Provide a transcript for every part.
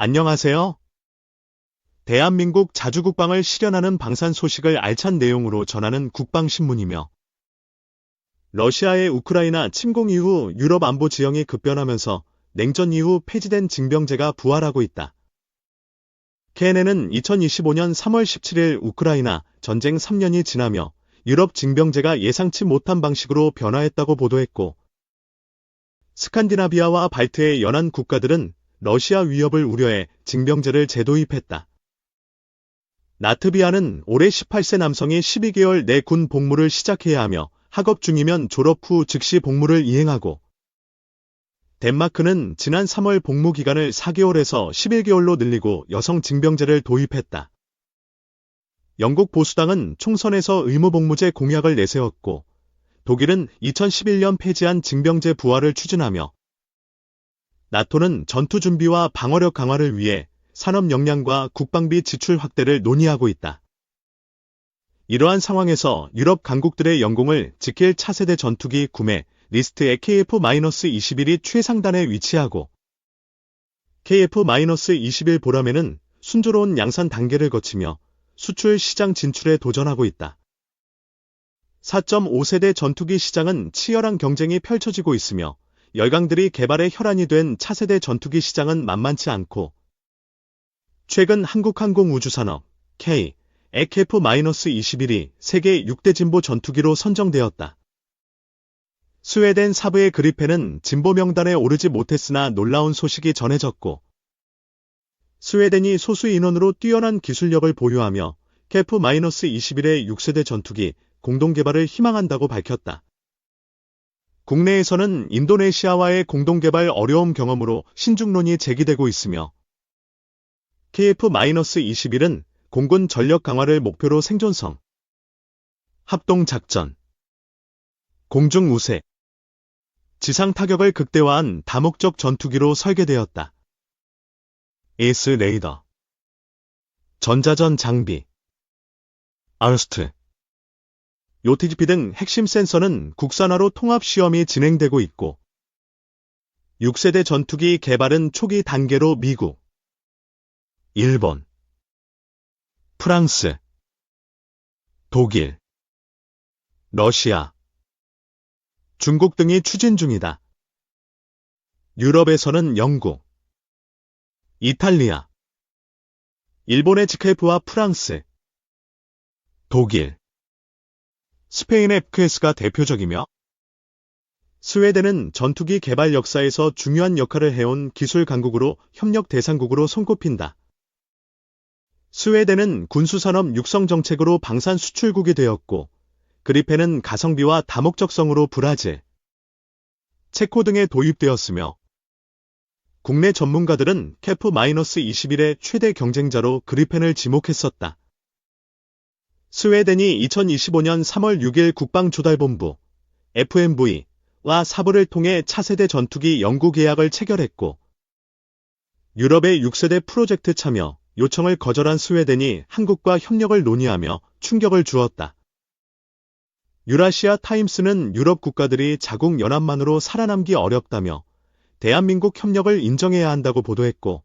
안녕하세요. 대한민국 자주국방을 실현하는 방산 소식을 알찬 내용으로 전하는 국방신문이며, 러시아의 우크라이나 침공 이후 유럽 안보 지형이 급변하면서 냉전 이후 폐지된 징병제가 부활하고 있다. KNN은 2025년 3월 17일 우크라이나 전쟁 3년이 지나며 유럽 징병제가 예상치 못한 방식으로 변화했다고 보도했고, 스칸디나비아와 발트의 연안 국가들은 러시아 위협을 우려해 징병제를 재도입했다. 라트비아는 올해 18세 남성이 12개월 내 군 복무를 시작해야 하며 학업 중이면 졸업 후 즉시 복무를 이행하고, 덴마크는 지난 3월 복무 기간을 4개월에서 11개월로 늘리고 여성 징병제를 도입했다. 영국 보수당은 총선에서 의무복무제 공약을 내세웠고, 독일은 2011년 폐지한 징병제 부활을 추진하며, 나토는 전투 준비와 방어력 강화를 위해 산업 역량과 국방비 지출 확대를 논의하고 있다. 이러한 상황에서 유럽 강국들의 영공을 지킬 차세대 전투기 구매 리스트 KF-21이 최상단에 위치하고, KF-21 보라매는 순조로운 양산 단계를 거치며 수출 시장 진출에 도전하고 있다. 4.5세대 전투기 시장은 치열한 경쟁이 펼쳐지고 있으며, 열강들이 개발의 혈안이 된 차세대 전투기 시장은 만만치 않고, 최근 한국항공우주산업 K, KF-21이 세계 6대 진보 전투기로 선정되었다. 스웨덴 사브의 그리펜은 진보 명단에 오르지 못했으나 놀라운 소식이 전해졌고, 스웨덴이 소수 인원으로 뛰어난 기술력을 보유하며 KF-21의 6세대 전투기 공동 개발을 희망한다고 밝혔다. 국내에서는 인도네시아와의 공동 개발 어려움 경험으로 신중론이 제기되고 있으며, KF-21은 공군 전력 강화를 목표로 생존성, 합동작전, 공중우세, 지상 타격을 극대화한 다목적 전투기로 설계되었다. 에이스 레이더, 전자전 장비, 아르스트, 요티지피 등 핵심 센서는 국산화로 통합 시험이 진행되고 있고, 6세대 전투기 개발은 초기 단계로 미국, 일본, 프랑스, 독일, 러시아, 중국 등이 추진 중이다. 유럽에서는 영국, 이탈리아, 일본의 지케프와 프랑스, 독일, 스페인의 FQS가 대표적이며, 스웨덴은 전투기 개발 역사에서 중요한 역할을 해온 기술 강국으로 협력 대상국으로 손꼽힌다. 스웨덴은 군수산업 육성 정책으로 방산 수출국이 되었고, 그리펜은 가성비와 다목적성으로 브라질, 체코 등에 도입되었으며, 국내 전문가들은 KF-21의 최대 경쟁자로 그리펜을 지목했었다. 스웨덴이 2025년 3월 6일 국방조달본부 FMV와 사부를 통해 차세대 전투기 연구 계약을 체결했고, 유럽의 6세대 프로젝트 참여 요청을 거절한 스웨덴이 한국과 협력을 논의하며 충격을 주었다. 유라시아 타임스는 유럽 국가들이 자국 연합만으로 살아남기 어렵다며 대한민국 협력을 인정해야 한다고 보도했고,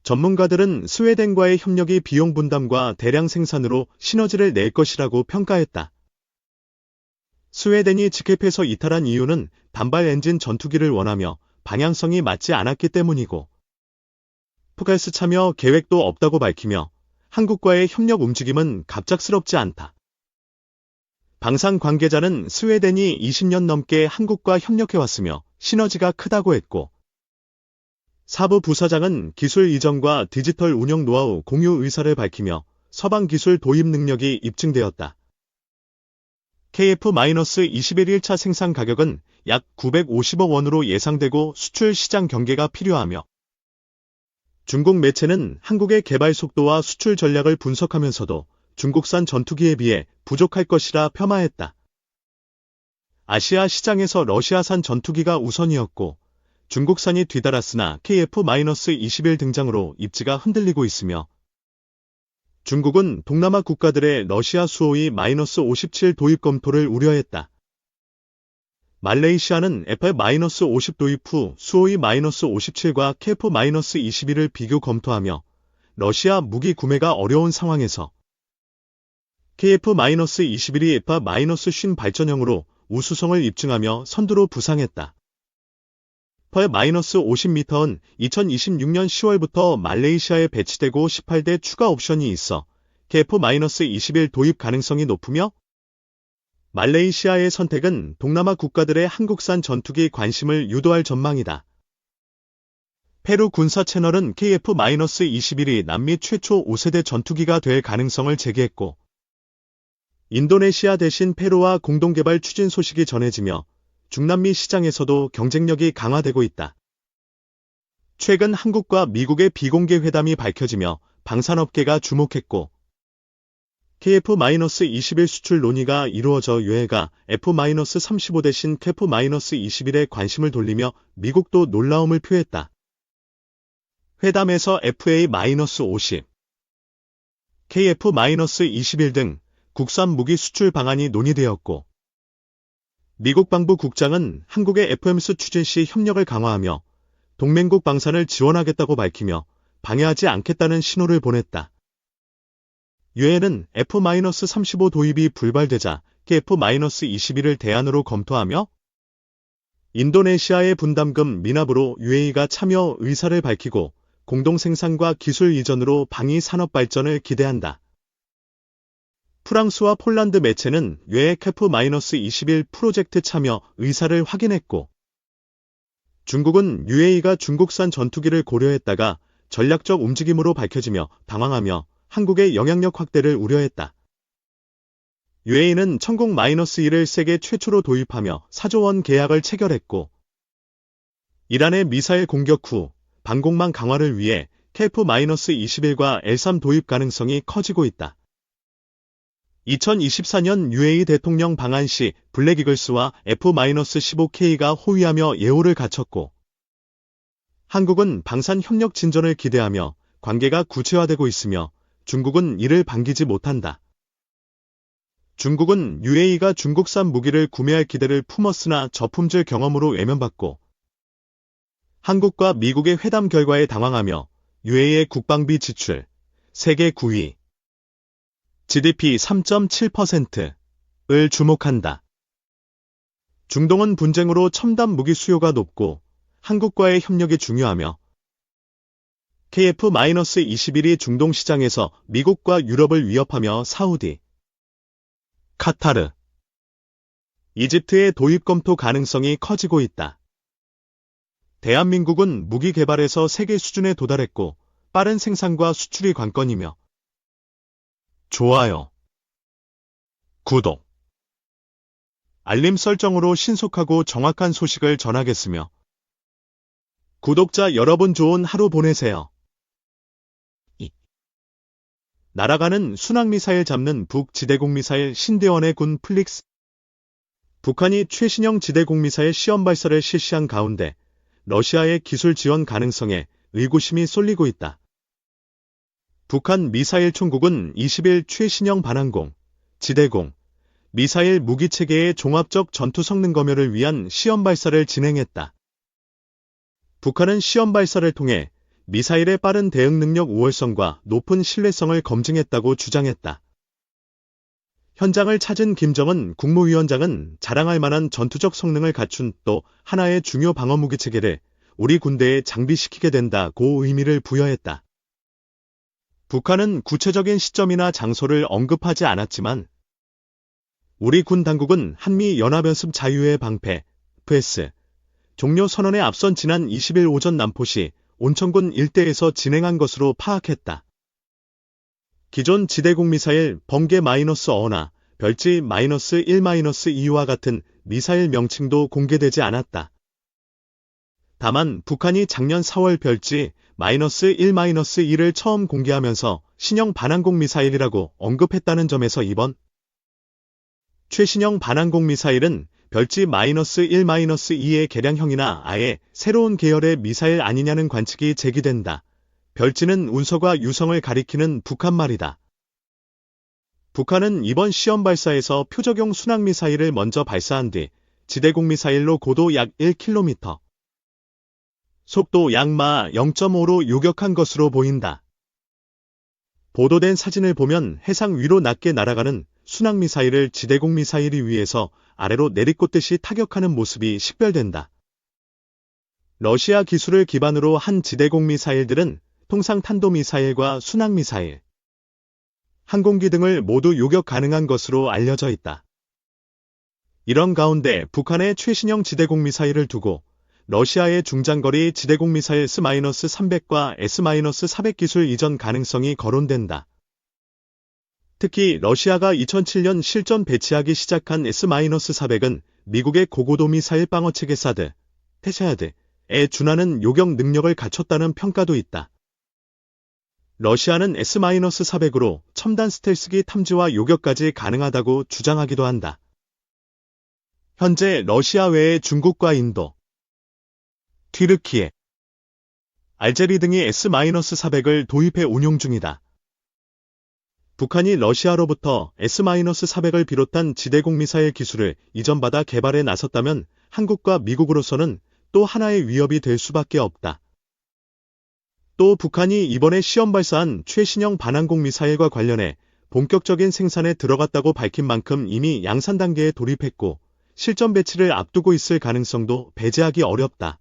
전문가들은 스웨덴과의 협력이 비용 분담과 대량 생산으로 시너지를 낼 것이라고 평가했다. 스웨덴이 지케프에서 이탈한 이유는 단발 엔진 전투기를 원하며 방향성이 맞지 않았기 때문이고, FQS 참여 계획도 없다고 밝히며 한국과의 협력 움직임은 갑작스럽지 않다. 방산 관계자는 스웨덴이 20년 넘게 한국과 협력해왔으며 시너지가 크다고 했고, 사부 부사장은 기술 이전과 디지털 운영 노하우 공유 의사를 밝히며 서방 기술 도입 능력이 입증되었다. KF-21 1차 생산 가격은 약 950억 원으로 예상되고 수출 시장 경계가 필요하며, 중국 매체는 한국의 개발 속도와 수출 전략을 분석하면서도 중국산 전투기에 비해 부족할 것이라 폄하했다. 아시아 시장에서 러시아산 전투기가 우선이었고, 중국산이 뒤따랐으나 KF-21 등장으로 입지가 흔들리고 있으며, 중국은 동남아 국가들의 러시아 수호이 -57 도입 검토를 우려했다. 말레이시아는 F-50 도입 후 수호이-57과 KF-21을 비교 검토하며 러시아 무기 구매가 어려운 상황에서 KF-21이 F-50 발전형으로 우수성을 입증하며 선두로 부상했다. F-50m은 2026년 10월부터 말레이시아에 배치되고 18대 추가 옵션이 있어 KF-21 도입 가능성이 높으며 말레이시아의 선택은 동남아 국가들의 한국산 전투기 관심을 유도할 전망이다. 페루 군사 채널은 KF-21이 남미 최초 5세대 전투기가 될 가능성을 제기했고 인도네시아 대신 페루와 공동개발 추진 소식이 전해지며 중남미 시장에서도 경쟁력이 강화되고 있다. 최근 한국과 미국의 비공개 회담이 밝혀지며 방산업계가 주목했고 KF-21 수출 논의가 이루어져 유해가 F-35 대신 KF-21에 관심을 돌리며 미국도 놀라움을 표했다. 회담에서 FA-50, KF-21 등 국산 무기 수출 방안이 논의되었고 미국 방부 국장은 한국의 FMS 추진 시 협력을 강화하며 동맹국 방산을 지원하겠다고 밝히며 방해하지 않겠다는 신호를 보냈다. 유엔은 F-35 도입이 불발되자 KF-21을 대안으로 검토하며 인도네시아의 분담금 미납으로 UAE가 참여 의사를 밝히고 공동 생산과 기술 이전으로 방위 산업 발전을 기대한다. 프랑스와 폴란드 매체는 유에 KF-21 프로젝트 참여 의사를 확인했고 중국은 UAE가 중국산 전투기를 고려했다가 전략적 움직임으로 밝혀지며 당황하며 한국의 영향력 확대를 우려했다. UAE는 천공-1을 세계 최초로 도입하며 4조 원 계약을 체결했고 이란의 미사일 공격 후 방공망 강화를 위해 KF-21과 L3 도입 가능성이 커지고 있다. 2024년 UAE 대통령 방한 시 블랙이글스와 F-15K가 호위하며 예우를 갖췄고 한국은 방산 협력 진전을 기대하며 관계가 구체화되고 있으며 중국은 이를 반기지 못한다. 중국은 UAE가 중국산 무기를 구매할 기대를 품었으나 저품질 경험으로 외면받고 한국과 미국의 회담 결과에 당황하며 UAE의 국방비 지출 세계 9위, GDP 3.7%을 주목한다. 중동은 분쟁으로 첨단 무기 수요가 높고 한국과의 협력이 중요하며 KF-21이 중동 시장에서 미국과 유럽을 위협하며 사우디, 카타르, 이집트의 도입 검토 가능성이 커지고 있다. 대한민국은 무기 개발에서 세계 수준에 도달했고 빠른 생산과 수출이 관건이며 좋아요, 구독, 알림 설정으로 신속하고 정확한 소식을 전하겠으며 구독자 여러분 좋은 하루 보내세요. 날아가는 순항미사일 잡는 북지대공미사일 신대원의 군 플릭스. 북한이 최신형 지대공미사일 시험 발사를 실시한 가운데 러시아의 기술 지원 가능성에 의구심이 쏠리고 있다. 북한 미사일 총국은 20일 최신형 반항공, 지대공, 미사일 무기체계의 종합적 전투 성능 검열을 위한 시험 발사를 진행했다. 북한은 시험 발사를 통해 미사일의 빠른 대응 능력 우월성과 높은 신뢰성을 검증했다고 주장했다. 현장을 찾은 김정은 국무위원장은 자랑할 만한 전투적 성능을 갖춘 또 하나의 중요 방어무기 체계를 우리 군대에 장비시키게 된다고 의미를 부여했다. 북한은 구체적인 시점이나 장소를 언급하지 않았지만 우리 군 당국은 한미 연합연습 자유의 방패, PS, 종료 선언에 앞선 지난 20일 오전 남포시 온천군 일대에서 진행한 것으로 파악했다. 기존 지대공 미사일 번개-어나, 별지-1-2와 같은 미사일 명칭도 공개되지 않았다. 다만 북한이 작년 4월 별지-1-2를 처음 공개하면서 신형 반항공 미사일이라고 언급했다는 점에서 이번 최신형 반항공 미사일은 별지-1-2의 개량형이나 아예 새로운 계열의 미사일 아니냐는 관측이 제기된다. 별지는 운석과 유성을 가리키는 북한말이다. 북한은 이번 시험 발사에서 표적용 순항미사일을 먼저 발사한 뒤 지대공 미사일로 고도 약 1km, 속도 약 마 0.5로 요격한 것으로 보인다. 보도된 사진을 보면 해상 위로 낮게 날아가는 순항미사일을 지대공 미사일이 위에서 아래로 내리꽂듯이 타격하는 모습이 식별된다. 러시아 기술을 기반으로 한 지대공 미사일들은 통상 탄도미사일과 순항미사일, 항공기 등을 모두 요격 가능한 것으로 알려져 있다. 이런 가운데 북한의 최신형 지대공 미사일을 두고 러시아의 중장거리 지대공 미사일 S-300과 S-400 기술 이전 가능성이 거론된다. 특히 러시아가 2007년 실전 배치하기 시작한 S-400은 미국의 고고도 미사일 방어체계 사드, 테샤드에 준하는 요격 능력을 갖췄다는 평가도 있다. 러시아는 S-400으로 첨단 스텔스기 탐지와 요격까지 가능하다고 주장하기도 한다. 현재 러시아 외에 중국과 인도, 튀르키예, 알제리 등이 S-400을 도입해 운용 중이다. 북한이 러시아로부터 S-400을 비롯한 지대공 미사일 기술을 이전받아 개발에 나섰다면 한국과 미국으로서는 또 하나의 위협이 될 수밖에 없다. 또 북한이 이번에 시험 발사한 최신형 반항공 미사일과 관련해 본격적인 생산에 들어갔다고 밝힌 만큼 이미 양산 단계에 돌입했고 실전 배치를 앞두고 있을 가능성도 배제하기 어렵다.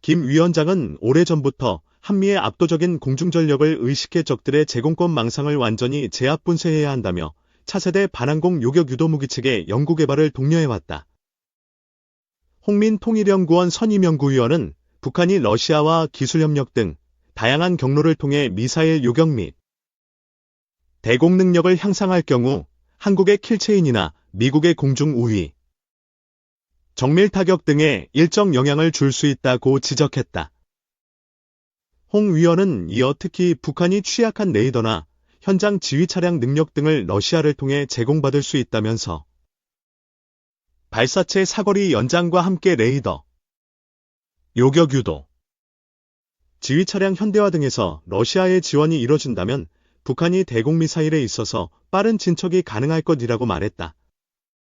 김 위원장은 오래전부터 한미의 압도적인 공중전력을 의식해 적들의 제공권 망상을 완전히 제압분쇄해야 한다며 차세대 반항공 요격 유도무기체계 연구개발을 독려해왔다. 홍민 통일연구원 선임연구위원은 북한이 러시아와 기술협력 등 다양한 경로를 통해 미사일 요격 및 대공 능력을 향상할 경우 한국의 킬체인이나 미국의 공중 우위, 정밀 타격 등에 일정 영향을 줄 수 있다고 지적했다. 홍 위원은 이어 특히 북한이 취약한 레이더나 현장 지휘 차량 능력 등을 러시아를 통해 제공받을 수 있다면서 발사체 사거리 연장과 함께 레이더, 요격 유도, 지휘 차량 현대화 등에서 러시아의 지원이 이뤄진다면 북한이 대공 미사일에 있어서 빠른 진척이 가능할 것이라고 말했다.